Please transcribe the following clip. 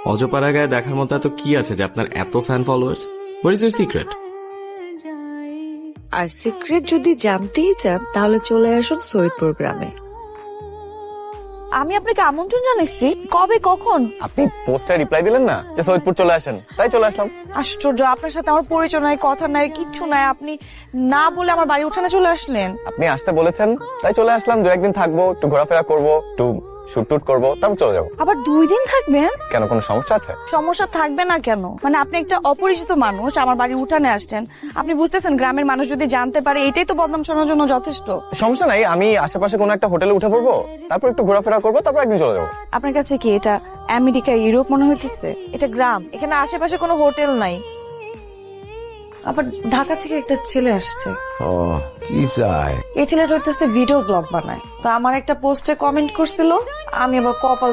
অজপাড়া গায়ে দেখার মতো এত কি আছে যে আপনার এত fan followers? What is your secret? আর সিক্রেট যদি জানতেই চান তাহলে চলে আসুন সৈয়দপুর গ্রামে। আমি আপনাকে আমন্ত্রণ জানাইছি, কবে কখন? আপনি পোস্টে রিপ্লাই দিলেন না যে সৈয়দপুর চলে আসেন, তাই চলে আসলাম। আশ্চর্য, আপনার সাথে আমার পরিচয় নাই, কথা নাই, কিচ্ছু নাই, আপনি না বলে আমার বাড়ি উঠানে চলে আসলেন। আপনি আসতে বলেছেন তাই চলে আসলাম। 2 একদিন থাকবো, একটু ঘোরাফেরা করবো, একটু শুট টুট করবো, তারপর চলে যাবো। আবার 2 দিন থাকবেন? কেন, কোনো সমস্যা আছে? সমস্যা থাকবে না কেন? মানে আপনি একটা অপরিচিত মানুষ আমার বাড়ি উঠানে আসছেন, আপনি বুঝতেছেন গ্রামের মানুষ যদি জানতে পারে এটাই তো বদনাম শোনার জন্য যথেষ্ট। সমস্যা নাই, আমি আশেপাশে কোনো একটা হোটেলে উঠে পড়বো, তারপর একটু ঘোরাফেরা করবো, তারপর একদিন চলে যাবো। আপনার কাছে কি এটা আমেরিকা, ইউরোপ মনে হইতেছে? এটা গ্রাম, এখানে আশেপাশে কোনো হোটেল নাই। আবার ঢাকা থেকে একটা ছেলে আসছে। ও কি চাই? এই ছেলেটা হইতেছে ভিডিও ব্লগ বানায়, তো আমার একটা পোস্টে কমেন্ট করছিল, আমি আবার কপাল